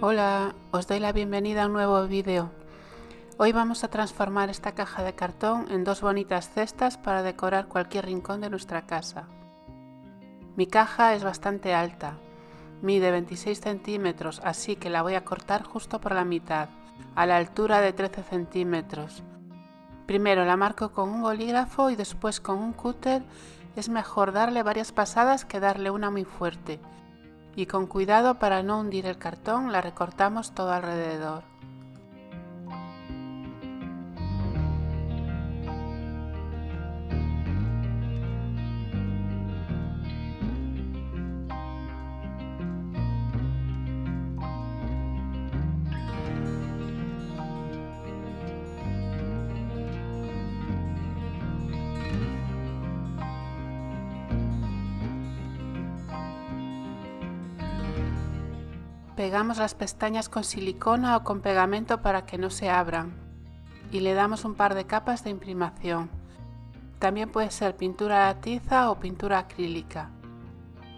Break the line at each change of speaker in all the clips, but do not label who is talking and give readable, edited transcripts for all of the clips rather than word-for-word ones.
Hola, os doy la bienvenida a un nuevo vídeo. Hoy vamos a transformar esta caja de cartón en dos bonitas cestas para decorar cualquier rincón de nuestra casa. Mi caja es bastante alta, mide 26 centímetros, así que la voy a cortar justo por la mitad, a la altura de 13 centímetros. Primero la marco con un bolígrafo y después con un cúter. Es mejor darle varias pasadas que darle una muy fuerte. Y con cuidado para no hundir el cartón, la recortamos todo alrededor. Pegamos las pestañas con silicona o con pegamento para que no se abran y le damos un par de capas de imprimación. También puede ser pintura a la tiza o pintura acrílica.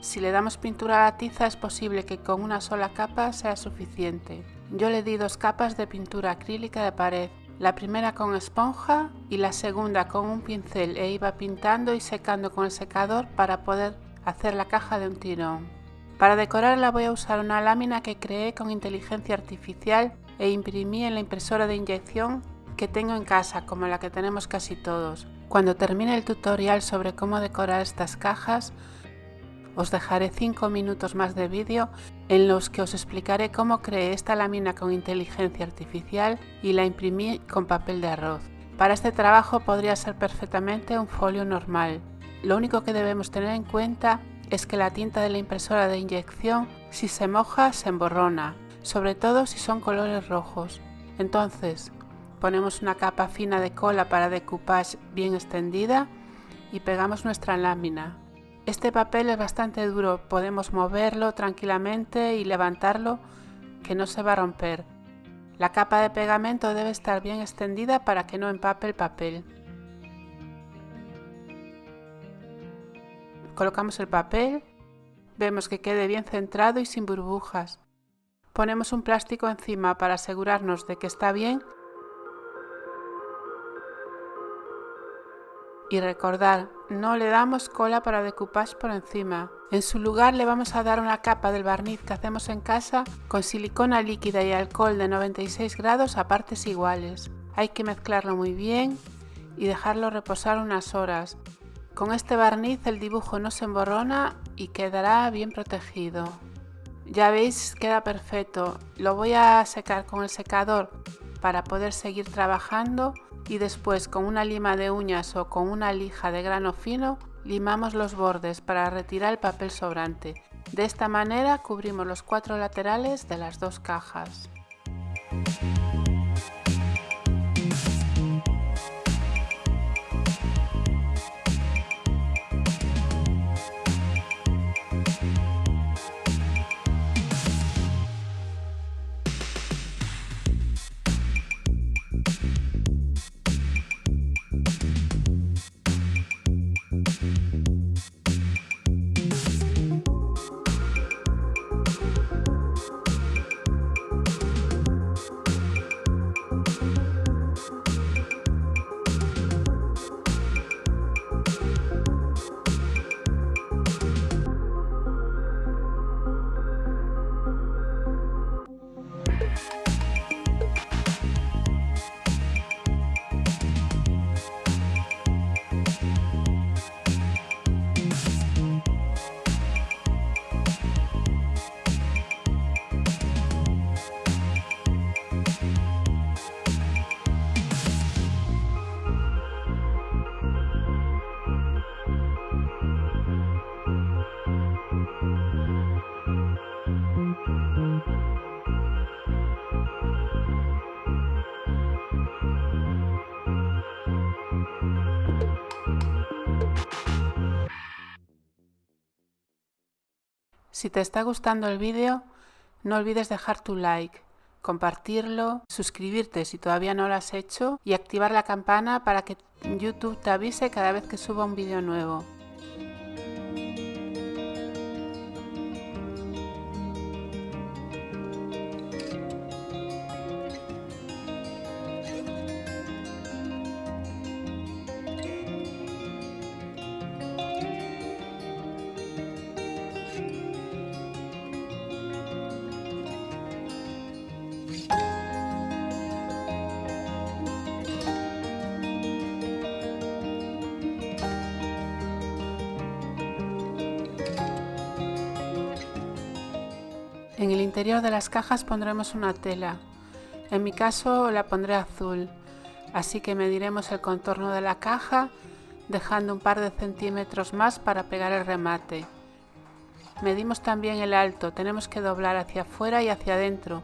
Si le damos pintura a la tiza es posible que con una sola capa sea suficiente. Yo le di 2 capas de pintura acrílica de pared, la primera con esponja y la segunda con un pincel, e iba pintando y secando con el secador para poder hacer la caja de un tirón. Para decorarla voy a usar una lámina que creé con inteligencia artificial e imprimí en la impresora de inyección que tengo en casa, como la que tenemos casi todos. Cuando termine el tutorial sobre cómo decorar estas cajas, os dejaré 5 minutos más de vídeo en los que os explicaré cómo creé esta lámina con inteligencia artificial y la imprimí con papel de arroz. Para este trabajo podría ser perfectamente un folio normal. Lo único que debemos tener en cuenta es que la tinta de la impresora de inyección, si se moja, se emborrona, sobre todo si son colores rojos. Entonces, ponemos una capa fina de cola para decoupage bien extendida y pegamos nuestra lámina. Este papel es bastante duro, podemos moverlo tranquilamente y levantarlo, que no se va a romper. La capa de pegamento debe estar bien extendida para que no empape el papel. Colocamos el papel, vemos que quede bien centrado y sin burbujas. Ponemos un plástico encima para asegurarnos de que está bien. Y recordar, no le damos cola para decoupage por encima. En su lugar le vamos a dar una capa del barniz que hacemos en casa con silicona líquida y alcohol de 96 grados a partes iguales. Hay que mezclarlo muy bien y dejarlo reposar unas horas. Con este barniz el dibujo no se emborrona y quedará bien protegido. Ya veis, queda perfecto. Lo voy a secar con el secador para poder seguir trabajando y después con una lima de uñas o con una lija de grano fino limamos los bordes para retirar el papel sobrante. De esta manera cubrimos los 4 laterales de las 2 cajas. Si te está gustando el vídeo, no olvides dejar tu like, compartirlo, suscribirte si todavía no lo has hecho y activar la campana para que YouTube te avise cada vez que suba un vídeo nuevo. interior de las cajas pondremos una tela. En mi caso la pondré azul, así que mediremos el contorno de la caja, dejando un par de centímetros más para pegar el remate. Medimos también el alto, tenemos que doblar hacia afuera y hacia adentro.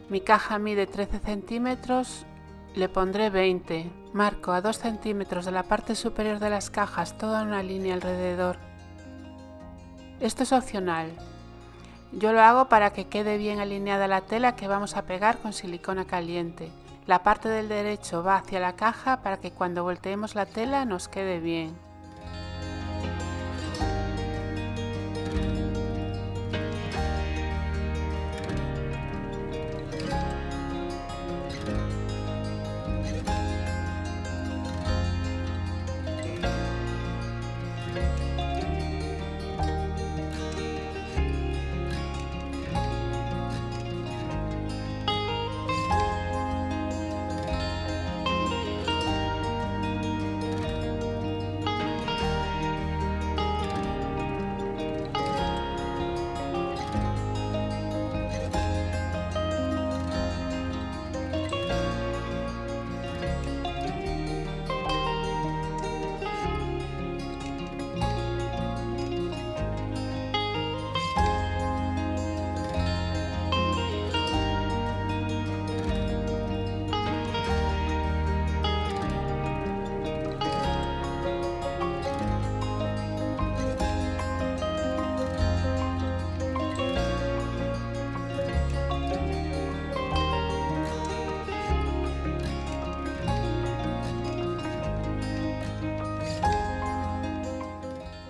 Mi caja mide 13 centímetros, le pondré 20. Marco a 2 centímetros de la parte superior de las cajas toda una línea alrededor. Esto es opcional. Yo lo hago para que quede bien alineada la tela que vamos a pegar con silicona caliente. La parte del derecho va hacia la caja para que cuando volteemos la tela nos quede bien.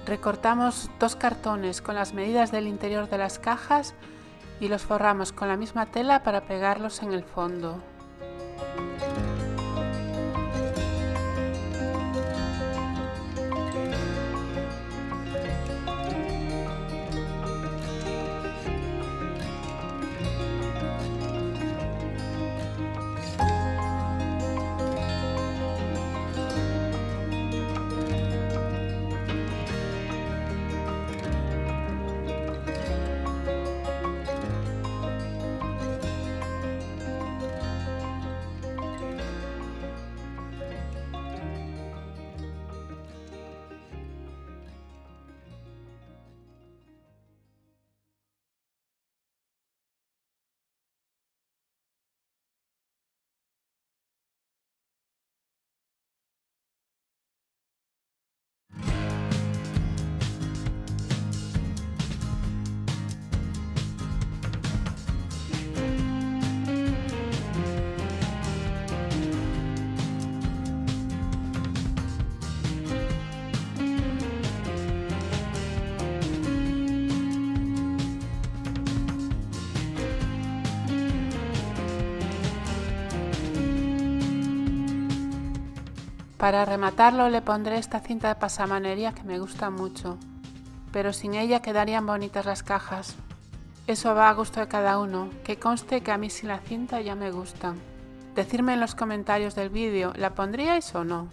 Recortamos 2 cartones con las medidas del interior de las cajas y los forramos con la misma tela para pegarlos en el fondo. Para rematarlo le pondré esta cinta de pasamanería que me gusta mucho, pero sin ella quedarían bonitas las cajas. Eso va a gusto de cada uno, que conste que a mí sin la cinta ya me gustan. Decidme en los comentarios del vídeo, ¿la pondríais o no?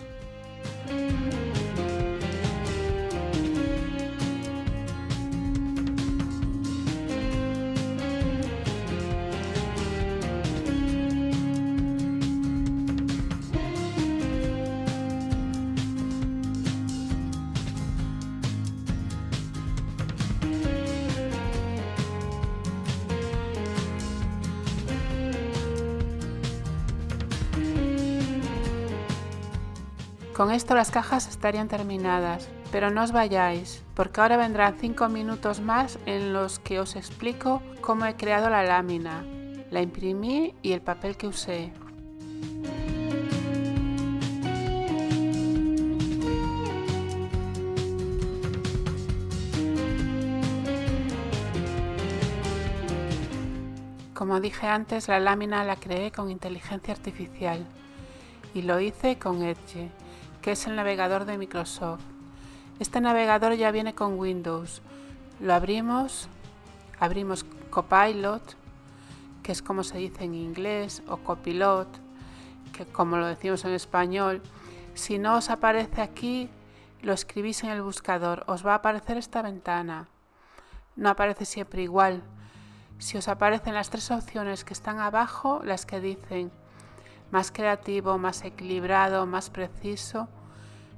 Con esto las cajas estarían terminadas, pero no os vayáis, porque ahora vendrán 5 minutos más en los que os explico cómo he creado la lámina, la imprimí y el papel que usé. Como dije antes, la lámina la creé con inteligencia artificial y lo hice con Edge, que es el navegador de Microsoft. Este navegador ya viene con Windows. Lo abrimos Copilot, que es como se dice en inglés, o Copilot, que como lo decimos en español. Si no os aparece aquí, lo escribís en el buscador, os va a aparecer esta ventana. No aparece siempre igual. Si os aparecen las tres opciones que están abajo, las que dicen más creativo, más equilibrado, más preciso,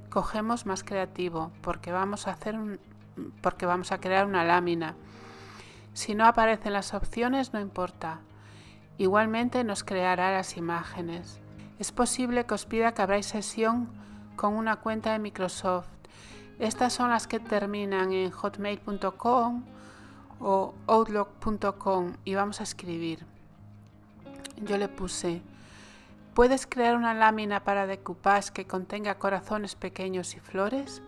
cogemos más creativo porque vamos a crear una lámina. Si no aparecen las opciones, no importa. Igualmente nos creará las imágenes. Es posible que os pida que abráis sesión con una cuenta de Microsoft. Estas son las que terminan en hotmail.com o outlook.com y vamos a escribir. Yo le puse: ¿puedes crear una lámina para decoupage que contenga corazones pequeños y flores?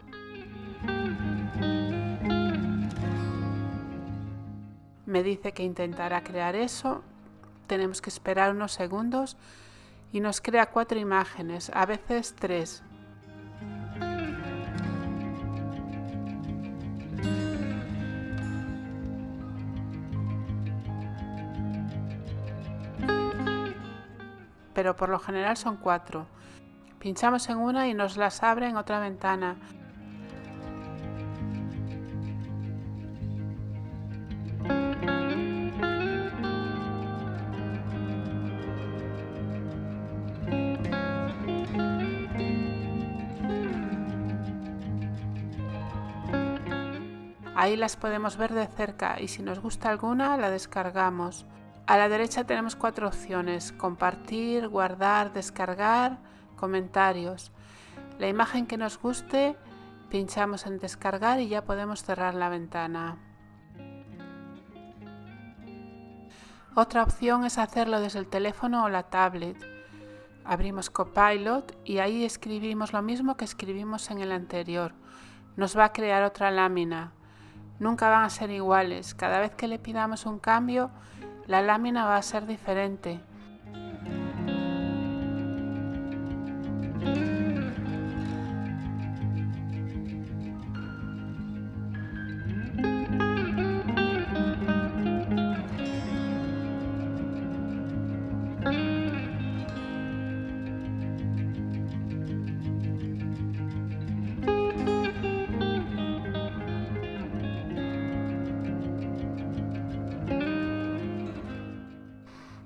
Me dice que intentará crear eso. Tenemos que esperar unos segundos y nos crea 4 imágenes, a veces 3. Pero por lo general son 4. Pinchamos en una y nos las abre en otra ventana. Ahí las podemos ver de cerca y si nos gusta alguna la descargamos. A la derecha tenemos 4 opciones: compartir, guardar, descargar, comentarios. La imagen que nos guste, pinchamos en descargar y ya podemos cerrar la ventana. Otra opción es hacerlo desde el teléfono o la tablet. Abrimos Copilot y ahí escribimos lo mismo que escribimos en el anterior. Nos va a crear otra lámina. Nunca van a ser iguales. Cada vez que le pidamos un cambio, la lámina va a ser diferente.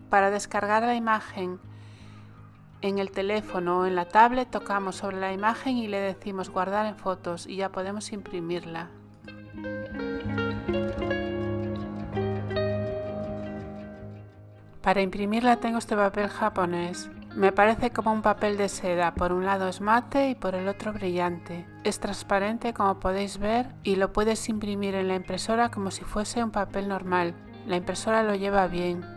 Para descargar la imagen en el teléfono o en la tablet, tocamos sobre la imagen y le decimos guardar en fotos y ya podemos imprimirla. Para imprimirla tengo este papel japonés. Me parece como un papel de seda, por un lado es mate y por el otro brillante. Es transparente, como podéis ver, y lo puedes imprimir en la impresora como si fuese un papel normal. La impresora lo lleva bien.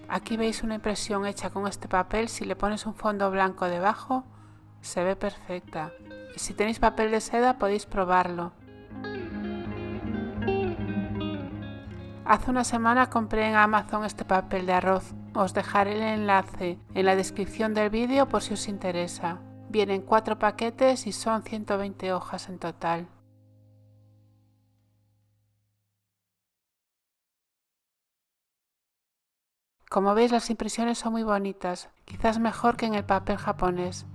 Aquí veis una impresión hecha con este papel. Si le pones un fondo blanco debajo, se ve perfecta. Si tenéis papel de seda podéis probarlo. Hace una semana compré en Amazon este papel de arroz. Os dejaré el enlace en la descripción del vídeo por si os interesa. Vienen 4 paquetes y son 120 hojas en total. Como veis, las impresiones son muy bonitas, quizás mejor que en el papel japonés.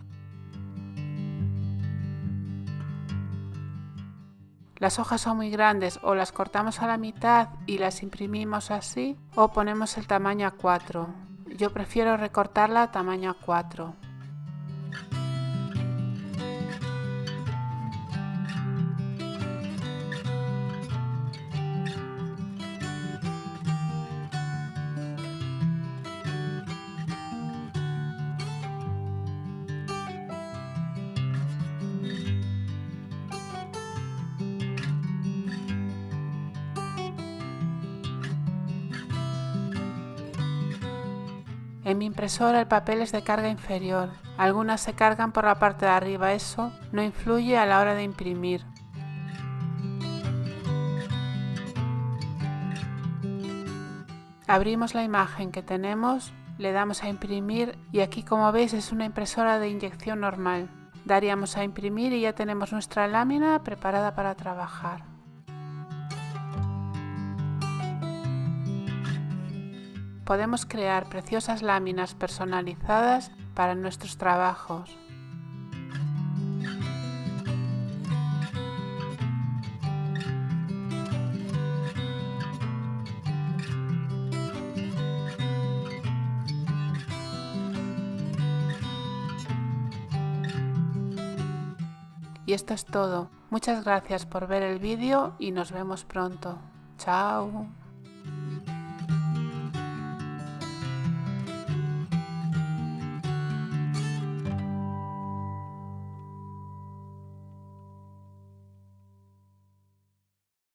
Las hojas son muy grandes, o las cortamos a la mitad y las imprimimos así, o ponemos el tamaño A4. Yo prefiero recortarla a tamaño A4. En mi impresora el papel es de carga inferior. Algunas se cargan por la parte de arriba. Eso no influye a la hora de imprimir. Abrimos la imagen que tenemos, le damos a imprimir y aquí, como veis, es una impresora de inyección normal. Daríamos a imprimir y ya tenemos nuestra lámina preparada para trabajar. Podemos crear preciosas láminas personalizadas para nuestros trabajos. Y esto es todo. Muchas gracias por ver el vídeo y nos vemos pronto. Chao.